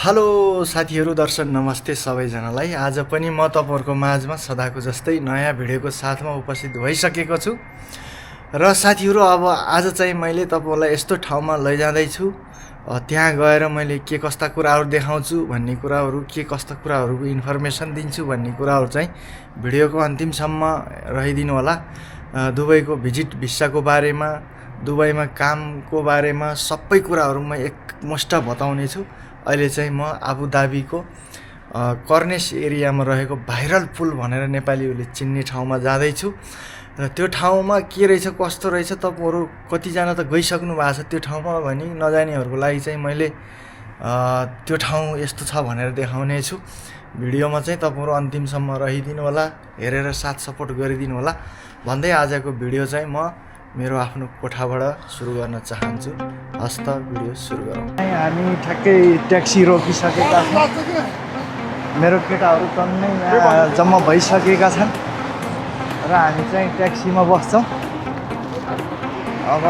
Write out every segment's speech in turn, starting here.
Hello साथीहरू, दर्शक नमस्ते सबैजनालाई। आज पनि म तपाईँहरूको माझमा सदाको जस्तै नयाँ भिडियोको साथमा उपस्थित भइसकेको छु। र साथीहरू, अब आज चाहिँ मैले तपाईँहरूलाई यस्तो ठाउँमा लैजाँदैछु, त्यहाँ गएर मैले के कस्ता कुराहरू देखाउँछु भन्ने कुराहरू, के कस्ता कुराहरूको इन्फर्मेसन दिन्छु भन्ने कुराहरू चाहिँ भिडियोको अन्तिमसम्म रहिदिनु होला। दुबईको भिजिट भिसाको बारेमा, दुबईमा कामको बारेमा सबै कुराहरू म एकमुष्ट बताउने छु। अहिले चाहिँ म आबुधाबीको कर्नेस एरियामा रहेको भाइरल पुल भनेर नेपालीहरूले चिन्ने ठाउँमा जाँदैछु। र त्यो ठाउँमा के रहेछ, कस्तो रहेछ, तपाईँहरू कतिजना त गइसक्नु भएको छ त्यो ठाउँमा भने नजानेहरूको लागि चाहिँ मैले त्यो ठाउँ यस्तो छ भनेर देखाउने छु। भिडियोमा चाहिँ तपाईँहरू अन्तिमसम्म रहिदिनु होला, हेरेर साथ सपोर्ट गरिदिनु होला भन्दै आजको भिडियो चाहिँ म मेरो आफ्नो कोठाबाट सुरु गर्न चाहन्छु। हस्त भिडियो सुरु गरौँ। हामी ठ्याक्कै ट्याक्सी रोकिसकेका छौँ। मेरो केटाहरू टन्नै जम्मा भइसकेका छन् र हामी चाहिँ ट्याक्सीमा बस्छौँ। अब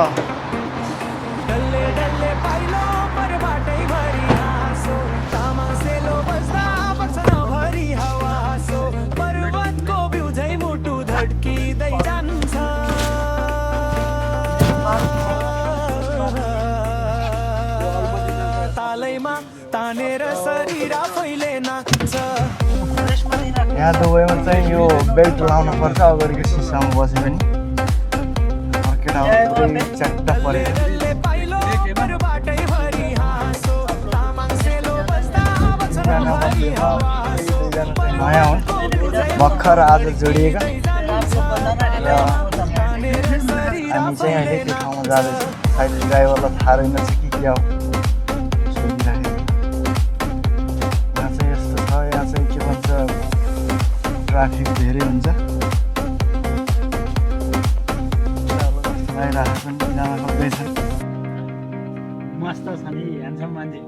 यहाँ दुबईमा चाहिँ यो बेल्ट लाउनु पर्छ अगाडिको सिसामा बसे पनि। केटाहरू च्याट्टा परेर नयाँ हुन्, भर्खर आज जोडिएका। र हामी चाहिँ अहिले त्यो ठाउँमा जाँदैछौँ। साइड ड्राइभरलाई थाहा रहेन कि के हो सोधिराखेको। यहाँ चाहिँ यस्तो छ, यहाँ चाहिँ के भन्छ, ट्राफिक धेरै हुन्छ। आइरहेको पनि जान सक्दैछन्। मस्त छ नि, ह्यान्डसम मान्छे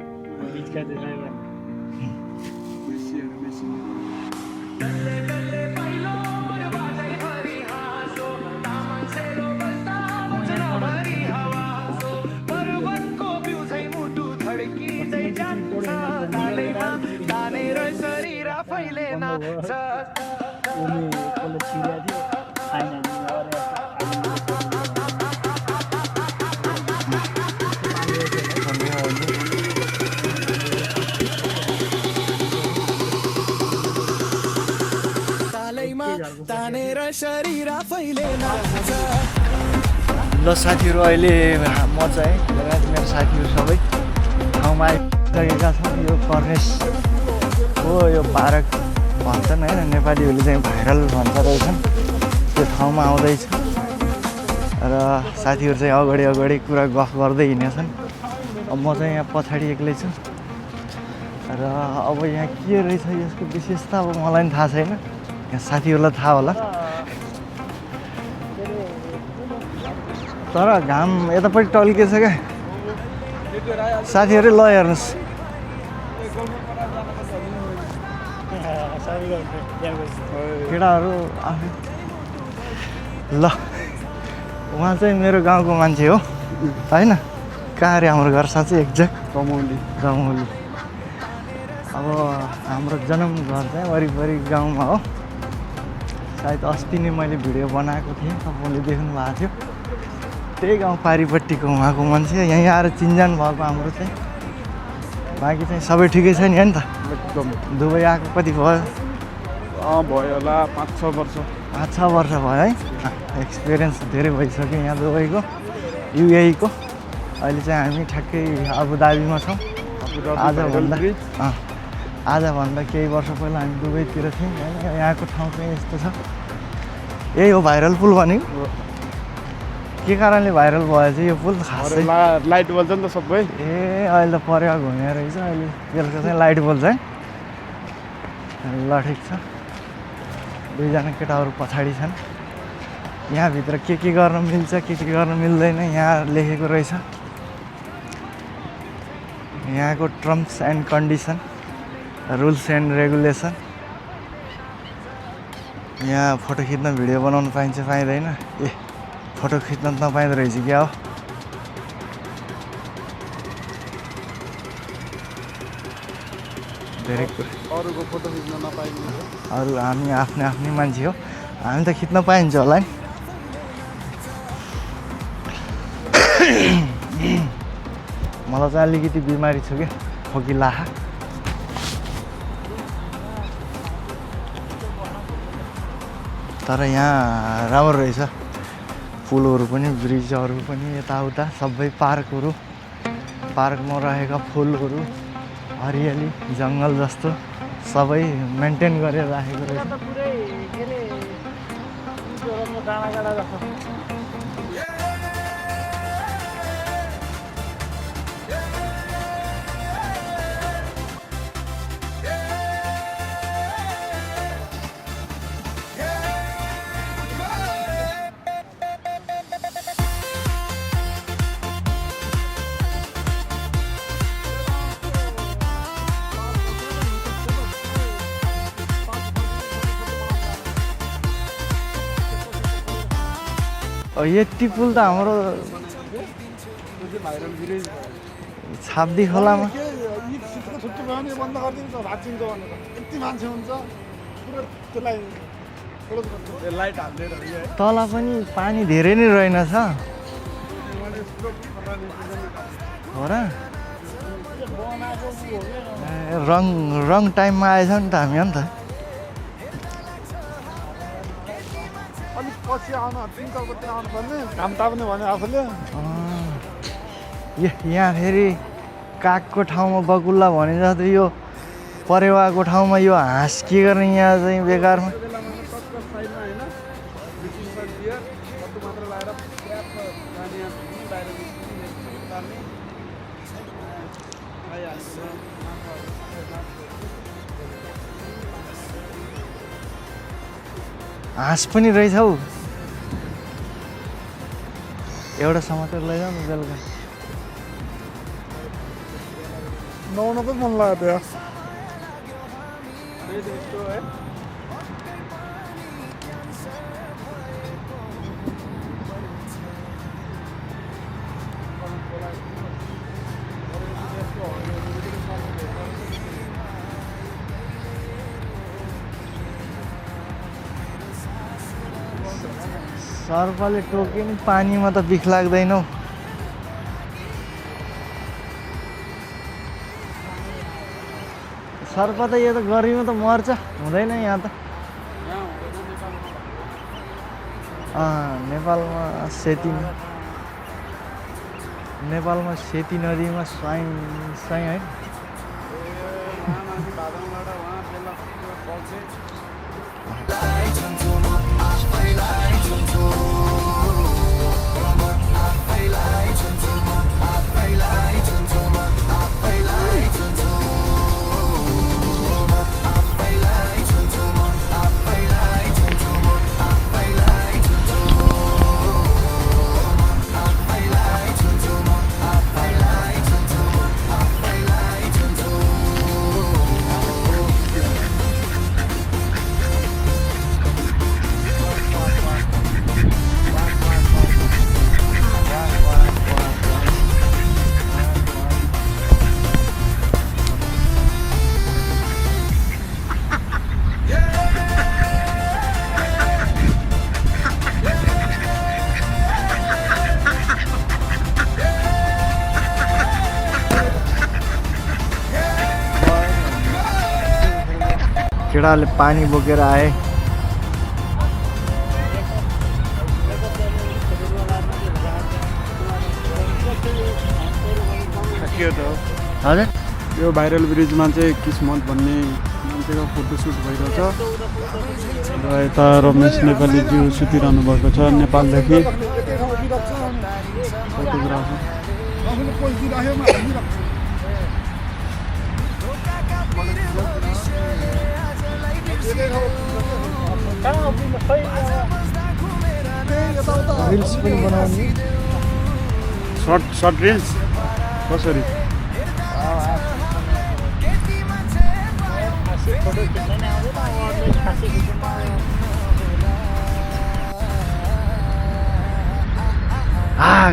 बिचका ड्राइभर। ल साथीहरू, अहिले म चाहिँ मेरो साथीहरू सबै ठाउँमा आइसकेका छौँ। यो कर्नेस हो, यो पार्क भन्छन् होइन, नेपालीहरूले चाहिँ भाइरल भन्छ रहेछन्। त्यो ठाउँमा आउँदैछु र साथीहरू चाहिँ अगाडि अगाडि कुरा गफ गर्दै हिँडेछन्। अब म चाहिँ यहाँ पछाडि एक्लै छु। र अब यहाँ के रहेछ यसको विशेषता अब मलाई पनि थाहा छैन, यहाँ साथीहरूलाई थाहा होला। तर घाम यतापट्टि टल्केछ क्या साथीहरू। ल हेर्नुहोस्, केटाहरू आफै। ल उहाँ चाहिँ मेरो गाउँको मान्छे हो होइन? कहाँ अरे हाम्रो घर साँच्चै एक्ज्याक्ट? दमौली। अब हाम्रो जन्म घर चाहिँ वरिपरि गाउँमा हो। सायद अस्ति नै मैले भिडियो बनाएको थिएँ, तपाईँले देख्नु भएको थियो। त्यही गाउँ पारिपट्टिको उहाँको मान्छे। यहीँ आएर चिन्जान भएको हाम्रो चाहिँ। बाँकी चाहिँ सबै ठिकै छ नि होइन त? एकदम। दुबई आएको कति भयो? भयो होला 5-6 वर्ष। 5-6 वर्ष भयो है। एक्सपिरियन्स धेरै भइसक्यो यहाँ दुबईको, युएईको। अहिले चाहिँ हामी ठ्याक्कै आबुधाबीमा छौँ। आजभन्दा केही वर्ष पहिला हामी दुबईतिर थियौँ होइन। यहाँको ठाउँ चाहिँ यस्तो छ। यही हो भाइरल पुल भनेको। के कारणले भाइरल भयो चाहिँ यो पुल खासै? लाइट बल्छ नि त सबै। ए अहिले त परेवा घुमेर रहेछ। अहिले बेलुका चाहिँ लाइट बल्छ है। ल ठिक छ। दुईजना केटाहरू पछाडि छन्। यहाँभित्र के गर्न मिल्छ, के गर्न मिल्दैन यहाँ लेखेको रहेछ। यहाँको terms and condition, rules and regulation. यहाँ फोटो खिच्न, भिडियो बनाउनु पाइन्छ पाइँदैन? ए फोटो खिच्न नपाइँदो रहेछ क्या हो। धेरै कुरा अरूको फोटो खिच्न नपाइने अरू हामी आफ्नै आफ्नै मान्छे हो हामी त खिच्न पाइन्छ होला नि मलाई चाहिँ अलिकति बिमारी छु क्या खोकिलाहा तर यहाँ राम्रो रहेछ पुलहरू पनि ब्रिजहरू पनि यताउता सबै पार्कमा रहेका फुलहरू हरियाली जङ्गल जस्तो सबै मेन्टेन गरेर राखेको रहेछ यति पुल त हाम्रो भाइरल ब्रिज छाप्दी खोलामा छुट्टी भयो भने बन्द गरिदिन्छ भाँचिन्छ भनेर यति मान्छे हुन्छ पुरो त्यसलाई लाइट हालिदिएर तल पनि पानी धेरै नै रहेनछ हो र रङ टाइममा आएछ नि त हामी अन्त अलिक पछि आउनु 3 बजीतिर आउनु पर्ने घाम ताप्ने भने आफूले यहाँ फेरि कागको ठाउँमा बकुल्ला भने जस्तो यो परेवाको ठाउँमा यो हाँस के गर्ने यहाँ चाहिँ बेकारमा हाँस पनि रहेछ हौ एउटा समाचार लैजाऊ न बेलुका नुहाउन पनि मन लाग्यो सर्पले टोके नि पानीमा त बिख लाग्दैन हौ सर्प त यो त गर्मीमा त मर्छ हुँदैन यहाँ त नेपालमा सेती नदीमा स्वाई है केटाले पानी बोकेर आए हजुर यो भाइरल ब्रिजमा चाहिँ किस्मत भन्ने मान्छेको फोटोसुट भइरहेछ र यता रमेश नेपालीज्यू सुतिरहनु भएको छ नेपालदेखि फोटोग्राफर रिल्स पनि बनाउने सर्ट रिल्स कसरी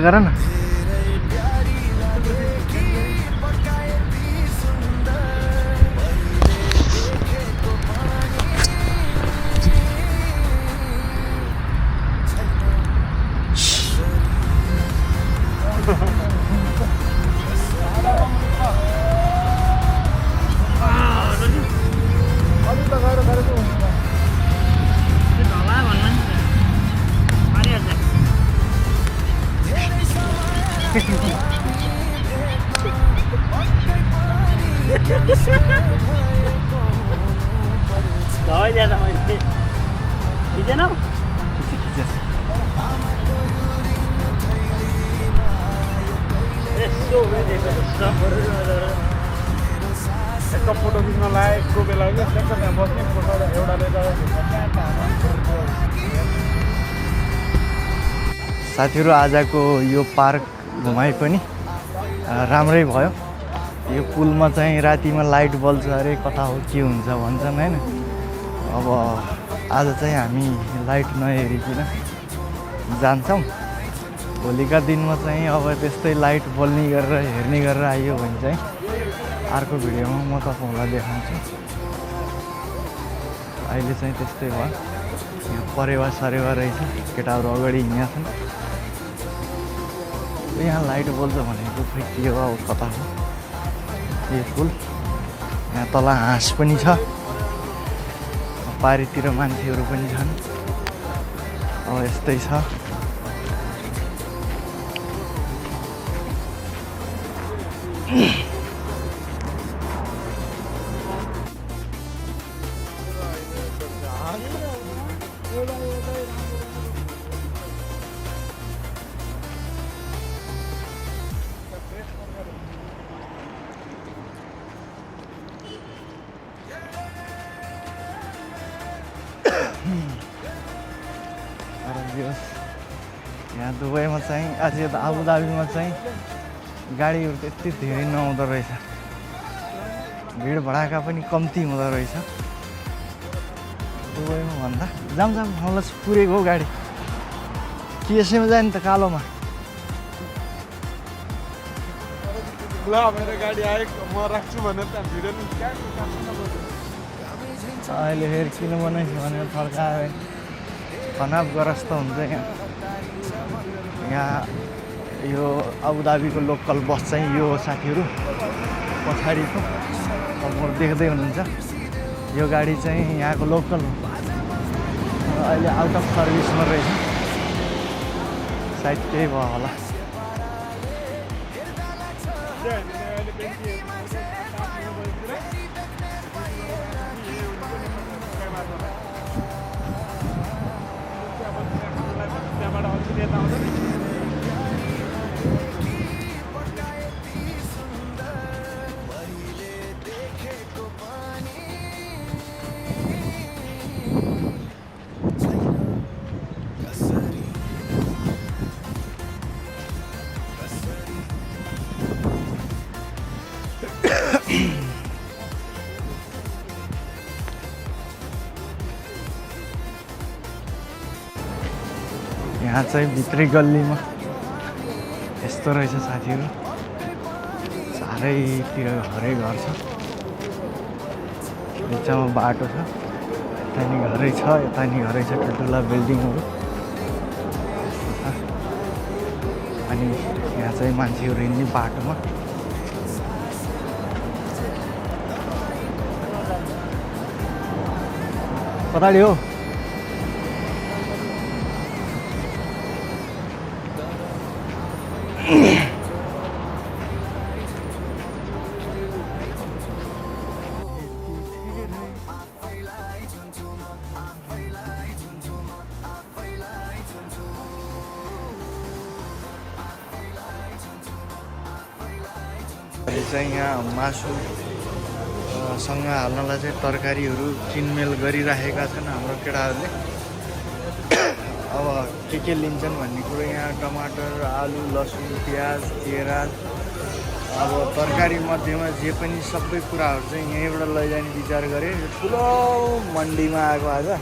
गर न धोइदिएँ त मैले खिचेनौ यसो उडेको एक फोटो खिच्न लागेको बेला कि ट्याक्क त्यहाँ बस्ने फोटो एउटाले त साथीहरू आजको यो पार्क घुमाइ पनि राम्रै भयो। यो पुलमा चाहिँ रातिमा लाइट बल्छ अरे कता हो के हुन्छ भन्छन् होइन। अब आज चाहिँ हामी लाइट नहेरिकन जान्छौँ। भोलिका दिनमा चाहिँ अब त्यस्तै लाइट बल्ने गरेर हेर्ने गरेर आइयो भने चाहिँ अर्को भिडियोमा म तपाईँहरूलाई देखाउँछु। अहिले चाहिँ त्यस्तै भयो। यहाँ परेवा सरेवा रहेछ, केटाहरू अगाडि हिँडेका छन्। यहाँ लाइट बल्छ भनेको खोइ के हो अब कता हो यो पुल। यहाँ तल हाँस पनि छ, पारितिर मान्छेहरू पनि छन्। अब यस्तै छ। यहाँ दुबईमा चाहिँ अझ त आबुधाबीमा चाहिँ गाडीहरू त्यति धेरै नहुँदो रहेछ, भिड भडाका पनि कम्ती हुँदो रहेछ दुबईमा भन्दा। जाम मलाई पुरेको हो गाडी। के यसैमा जाने त कालोमा? ल मेरो गाडी आयो म राख्छु भनेर त्यहाँ भिडियो अहिले फेरि किन बनाइस् भनेर फर्कायो। खनाबग्रस्त हुन्छ यहाँ यो आबुधाबीको लोकल बस चाहिँ यो साथीहरू पछाडिको तपाईहरु देख्दै हुनुहुन्छ। यो गाडी चाहिँ यहाँको लोकल हो, अहिले आउट अफ सर्भिसमा रहेछ। सायद त्यही भयो होला। यहाँ चाहिँ भित्री गल्लीमा यस्तो रहेछ साथीहरू, चारैतिर घरै घर छ। बिचमा बाटो छ, यता नि घरै छ, यता नि घरै छ, ठुल्ठुला बिल्डिङहरू। अनि यहाँ चाहिँ मान्छेहरू हिँड्ने बाटोमा पछाडि हो। चाहिँ यहाँ मासुसँग हाल्नलाई चाहिँ तरकारीहरू किनमेल गरिराखेका छन् हाम्रो केटाहरूले। अब के लिन्छन् भन्ने कुरो यहाँ टमाटर, आलु, लसुन, प्याज, केरा, अब तरकारी मध्येमा जे पनि सबै कुराहरू चाहिँ यहीँबाट लैजाने विचार गरे। ठुलो मन्डीमा आएको आज है।